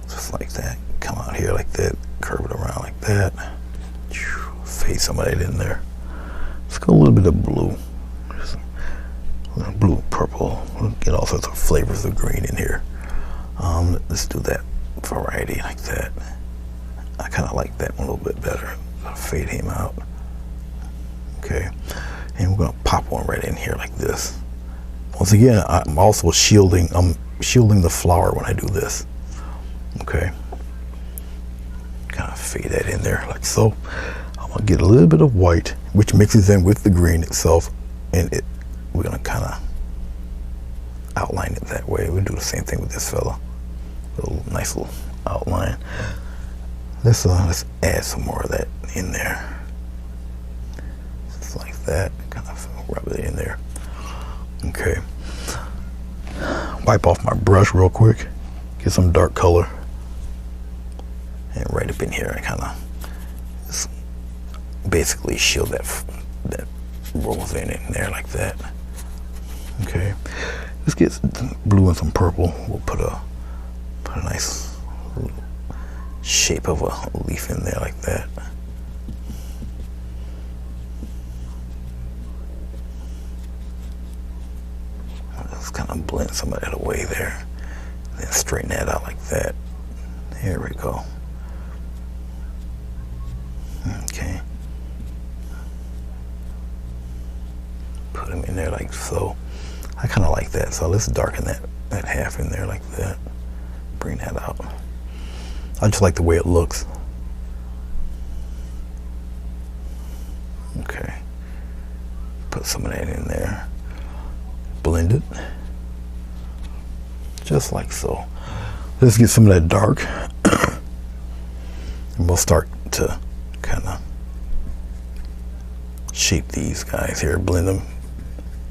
Speaker 1: just like that. Come out here like that, curve it around like that. Fade some of that in there. Let's go a little bit of blue. Blue, purple, we'll get all sorts of flavors of green in here. Let's do that variety like that. I kind of like that one a little bit better. Fade him out. Okay, and we're gonna pop one right in here like this. Once again, I'm also shielding the flower when I do this. Okay, kind of fade that in there like so. I'm gonna get a little bit of white, which mixes in with the green itself, and we're gonna kind of outline it that way. We'll do the same thing with this fella. Nice little outline. Let's add some more of that in there. Just like that. Kind of rub it in there. Okay. Wipe off my brush real quick. Get some dark color. And right up in here, I kind of basically shield that rose in there like that. Okay, let's get some blue and some purple. We'll put a nice shape of a leaf in there like that. Let's kind of blend some of that away there. Then straighten that out like that. There we go. Okay. Put them in there like so. I kind of like that, so let's darken that half in there like that. Bring that out. I just like the way it looks. Okay. Put some of that in there. Blend it. Just like so. Let's get some of that dark. And we'll start to kind of shape these guys here, blend them,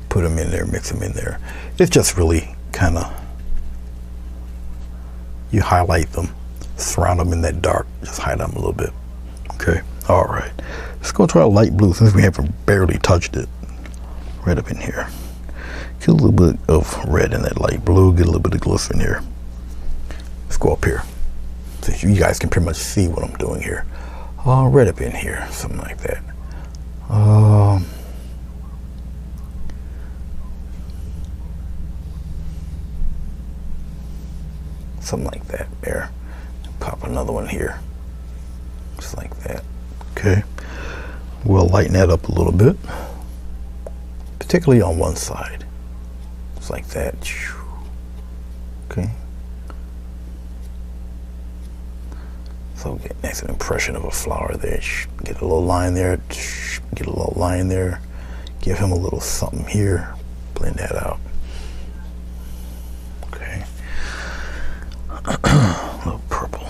Speaker 1: put them in there, mix them in there. It's just really kind of, you highlight them, surround them in that dark, just hide them a little bit. Okay, all right. Let's go to our light blue since we haven't barely touched it. Right up in here. Get a little bit of red in that light blue, get a little bit of glycerin here. Let's go up here. So you guys can pretty much see what I'm doing here. Right up in here, something like that. Something like that there. Pop another one here. Just like that. Okay. We'll lighten that up a little bit. Particularly on one side. Just like that. Okay. So get a nice impression of a flower there. Get a little line there. Get a little line there. Give him a little something here. Blend that out. Okay. A little purple.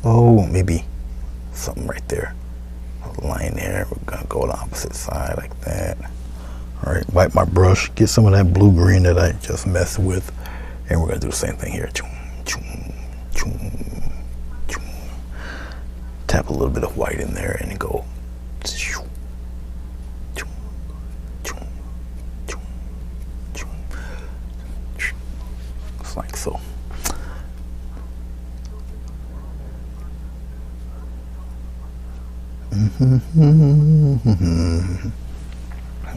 Speaker 1: Oh, maybe something right there. A line there. We're gonna go the opposite side like that. All right, wipe my brush, get some of that blue-green that I just messed with, and we're gonna do the same thing here. Tap a little bit of white in there and go. Just like so.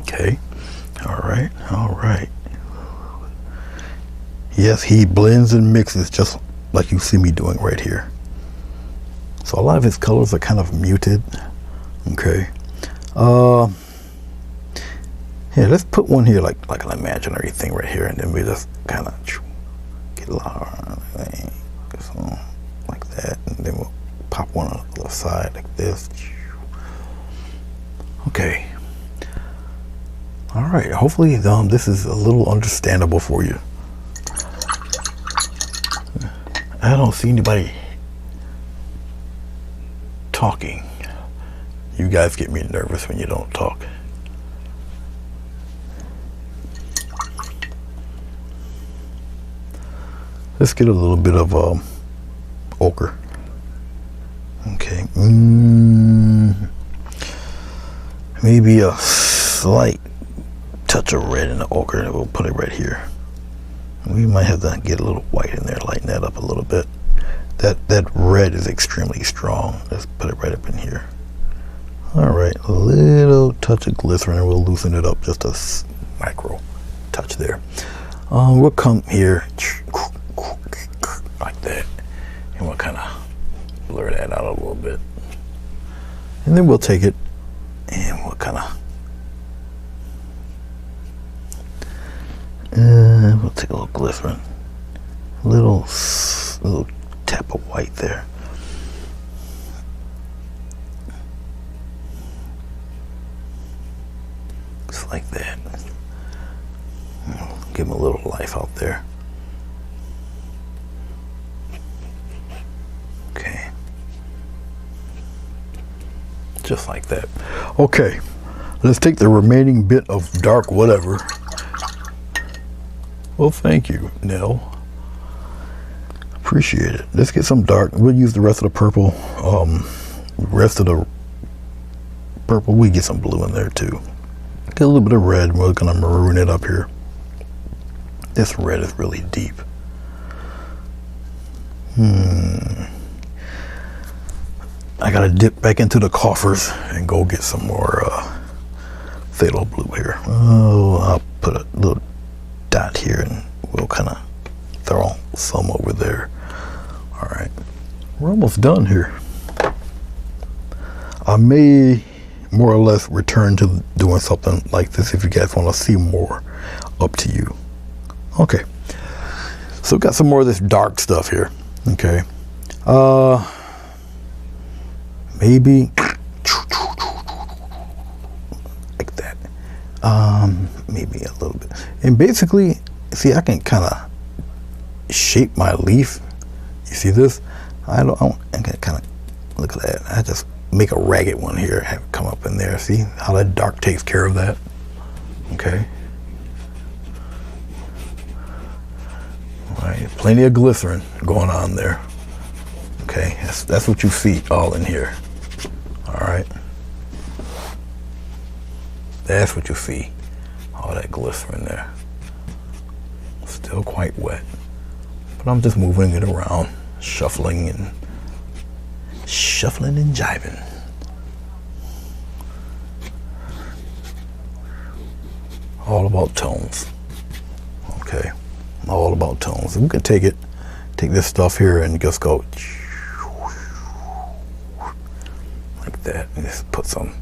Speaker 1: Okay. All right. Yes, he blends and mixes just like you see me doing right here. So a lot of his colors are kind of muted. Okay. Yeah, let's put one here like an imaginary thing right here, and then we just kind of get a lot of like that, and then we'll pop one on the other side like this. Okay. All right. Hopefully, this is a little understandable for you. I don't see anybody talking. You guys get me nervous when you don't talk. Let's get a little bit of ochre. Okay. Maybe a slight touch of red in the ochre, and we'll put it right here. We might have to get a little white in there, lighten that up a little bit. That red is extremely strong. Let's put it right up in here. All right, a little touch of glycerin, and we'll loosen it up just a micro touch there. We'll come here like that, and we'll kind of blur that out a little bit. And then we'll take it and we'll kind of we'll take a little glycerin, little tap of white there. Just like that. Give him a little life out there. Okay. Just like that. Okay. Let's take the remaining bit of dark whatever. Well, thank you, Nell. Appreciate it. Let's get some dark. We'll use the rest of the purple. We get some blue in there too. Get a little bit of red. We're gonna maroon it up here. This red is really deep. I gotta dip back into the coffers and go get some more phthalo blue here. Oh, I'll put a little dot here, and we'll kind of throw some over there. All right, we're almost done here. I may more or less return to doing something like this if you guys want to see more. Up to you. Okay, so got some more of this dark stuff here. Okay, maybe like that. Maybe a little bit. And basically, see, I can kind of shape my leaf. You see this? I can kind of look at that. I just make a ragged one here, have it come up in there. See how that dark takes care of that? Okay. All right, plenty of glycerin going on there. Okay, that's what you see all in here. All right. That's what you see. All that glycerin there. Still quite wet. But I'm just moving it around, shuffling and jiving. All about tones. Okay. All about tones. We can take this stuff here and just go like that, and just put some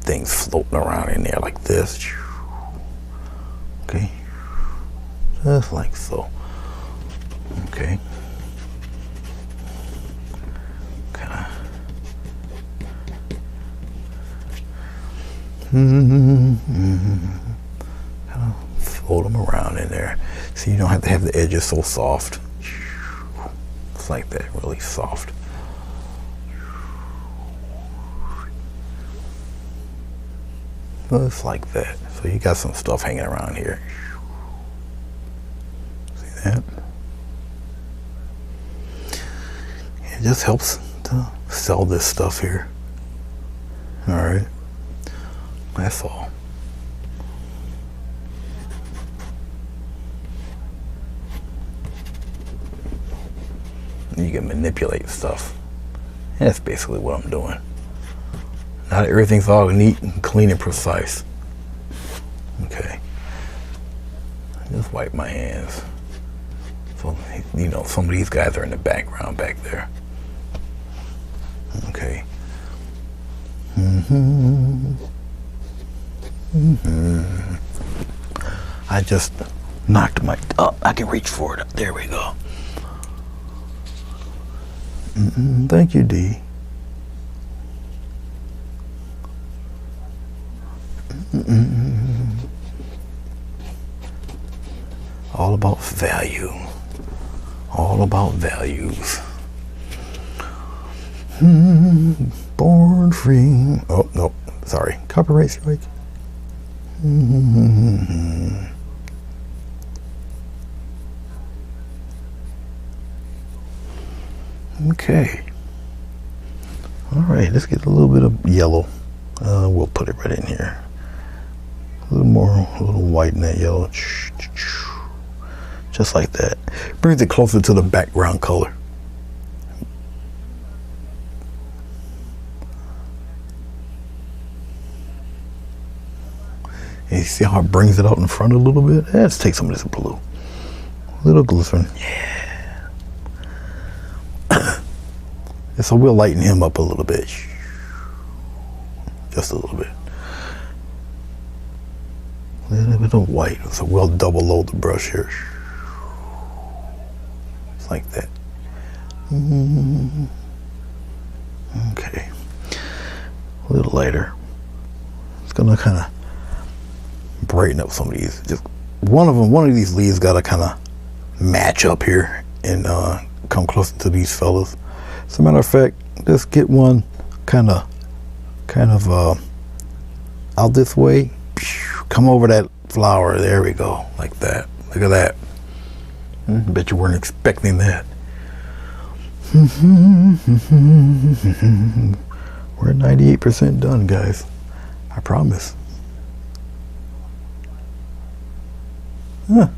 Speaker 1: things floating around in there like this. Okay. just like so. Okay. Kind of. Kind of fold them around in there, so you don't have to have the edges so soft. It's like that, really soft. Just like that. So you got some stuff hanging around here. See that? It just helps to sell this stuff here. All right. That's all. You can manipulate stuff. That's basically what I'm doing. Now that everything's all neat and clean and precise. Okay. Just wipe my hands. So, you know, some of these guys are in the background back there. Okay. I just knocked my, oh, I can reach for it. There we go. Thank you, D. All about value. All about values. Born free. Oh, no. Sorry. Copyright strike. Okay. All right. Let's get a little bit of yellow. We'll put it right in here. A little more, a little white in that yellow. Just like that. Brings it closer to the background color. And you see how it brings it out in front a little bit? Let's take some of this blue. A little glycerin. Yeah. And so we'll lighten him up a little bit. Just a little bit. A little bit of white. So we'll double load the brush here. It's like that. Okay. A little lighter. It's gonna kind of brighten up some of these. Just one of these leaves got to kind of match up here and come closer to these fellas. As a matter of fact, let's get one kind of out this way. Come over that flower. There we go, like that. Look at that. Bet you weren't expecting that. We're 98% done, guys. I promise. I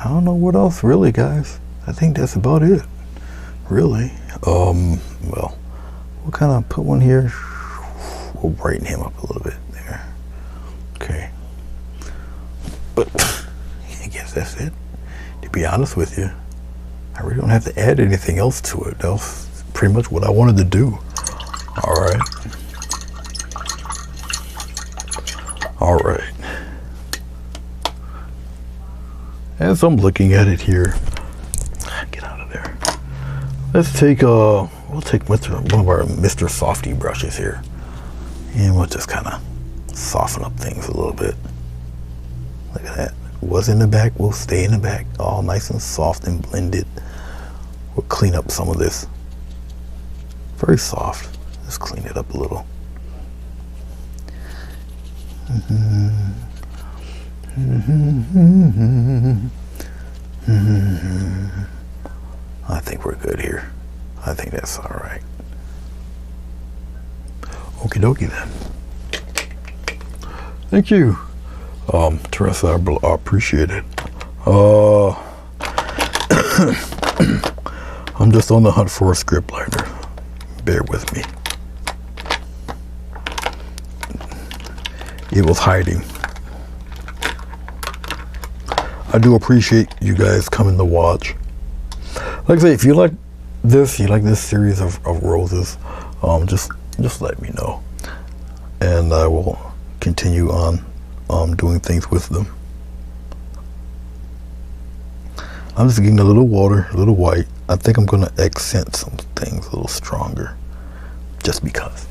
Speaker 1: don't know what else really, guys. I think that's about it, really. Well, we'll kind of put one here. We'll brighten him up a little bit there. Okay. But I guess that's it. To be honest with you, I really don't have to add anything else to it. That's pretty much what I wanted to do. All right. All right. As I'm looking at it here, get out of there. Let's take we'll take one of our Mr. Softy brushes here, and we'll just kind of soften up things a little bit. Look at that. What's in the back will stay in the back, all nice and soft and blended. We'll clean up some of this. Very soft. Just clean it up a little. I think we're good here. I think that's all right. Okie dokie then. Thank you, Teresa. I appreciate it. I'm just on the hunt for a script liner. Bear with me. It was hiding. I do appreciate you guys coming to watch. Like I say, if you like this series of roses, just let me know, and I will continue on doing things with them. I'm just getting a little water, a little white. I think I'm going to accent some things a little stronger. Just because.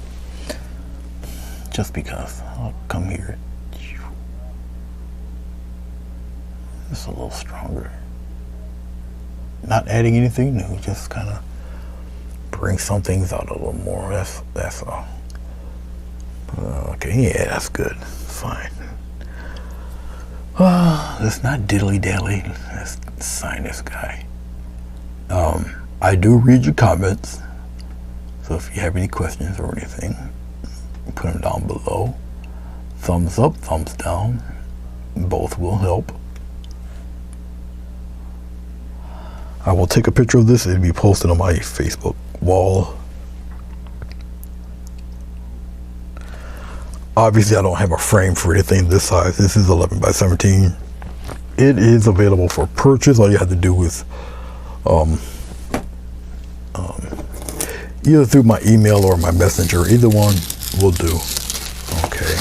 Speaker 1: Just because. I'll come here. Just a little stronger. Not adding anything new, just kind of bring some things out a little more. That's all. Okay, yeah, that's good. Fine. Let's not diddly-dally. Let's sign this guy. I do read your comments, so if you have any questions or anything, put them down below. Thumbs up, thumbs down. Both will help. I will take a picture of this. It'll be posted on my Facebook wall. Obviously, I don't have a frame for anything this size. This is 11 by 17. It is available for purchase. All you have to do is either through my email or my messenger. Either one will do. Okay.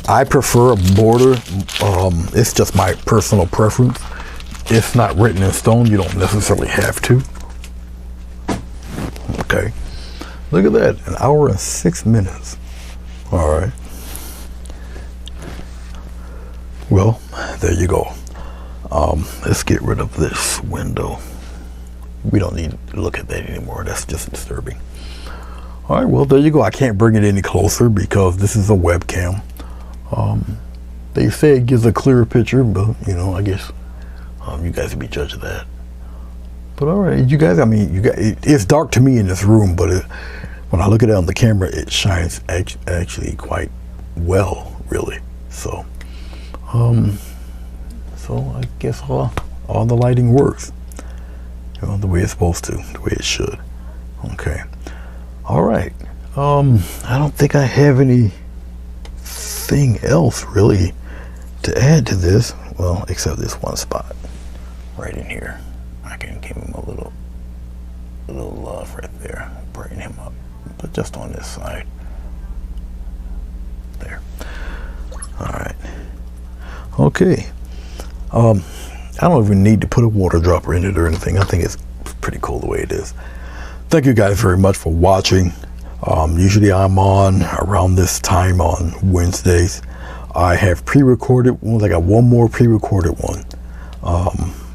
Speaker 1: I prefer a border. It's just my personal preference. It's not written in stone. You don't necessarily have to. Okay. Look at that. 1 hour and 6 minutes. All right. Well, there you go. Let's get rid of this window. We don't need to look at that anymore. That's just disturbing. All right. Well, there you go. I can't bring it any closer because this is a webcam. They say it gives a clearer picture, but you know, I guess you guys will be judge of that. But all right, you guys. I mean, you guys. It's dark to me in this room, but when I look at it on the camera, it shines actually quite well, really. So, I guess all the lighting works. You know, the way it's supposed to, the way it should. Okay. All right. I don't think I have anything else really to add to this. Well, except this one spot right in here. I can give him a little love right there, brighten him up, but just on this side. There. All right. Okay. I don't even need to put a water dropper in it or anything. I think it's pretty cool the way it is. Thank you guys very much for watching. Usually I'm on around this time on Wednesdays. I have pre-recorded ones. I got one more pre-recorded one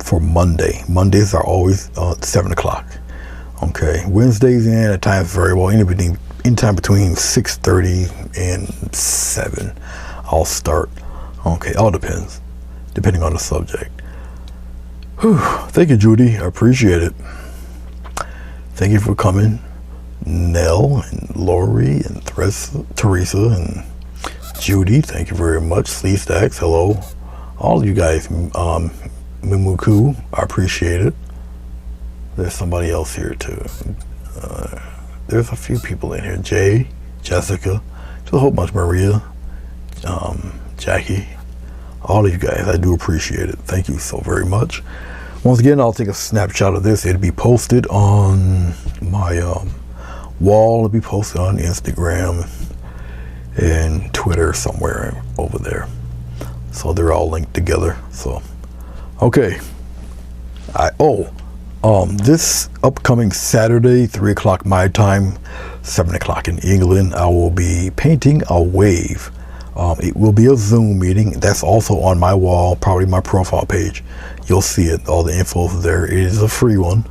Speaker 1: for Monday. Mondays are always 7 o'clock. Okay. Wednesdays and at times vary well. Anytime between 6:30 and 7, I'll start. Okay. All depends, depending on the subject. Whew. Thank you, Judy. I appreciate it. Thank you for coming. Nell and Lori and Teresa and Judy, thank you very much. Slee Stacks, hello. All of you guys, Mumuku, I appreciate it. There's somebody else here too. There's a few people in here. Jay, Jessica, just a whole bunch. Maria, Jackie, all of you guys, I do appreciate it. Thank you so very much. Once again, I'll take a snapshot of this. It'll be posted on my wall. It'll be posted on Instagram and Twitter somewhere over there. So they're all linked together. So, okay. This upcoming Saturday, 3 o'clock my time, 7 o'clock in England, I will be painting a wave. It will be a Zoom meeting. That's also on my wall, probably my profile page. You'll see it. All the info is there. It is a free one.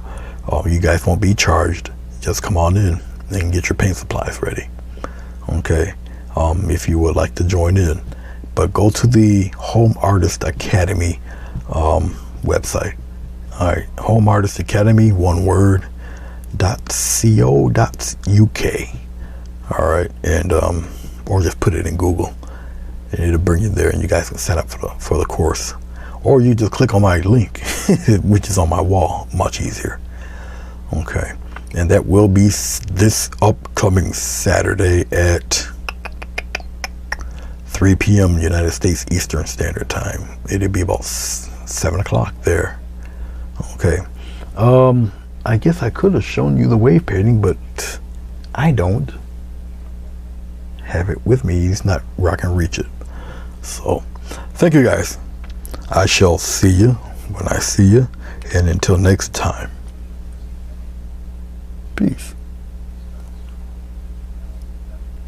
Speaker 1: You guys won't be charged. Just come on in and get your paint supplies ready. Okay. If you would like to join in, but go to the Home Artist Academy website. All right, Home Artist Academy, one word, .co.uk. All right, and or just put it in Google, and it'll bring you there, and you guys can sign up for the course, or you just click on my link, which is on my wall, much easier. Okay, and that will be this upcoming Saturday at 3 p.m. United States Eastern Standard Time. It'll be about 7 o'clock there. Okay. I guess I could have shown you the wave painting, but I don't. have it with me. He's not where I can reach it. So thank you guys. I shall see you when I see you, and until next time, peace.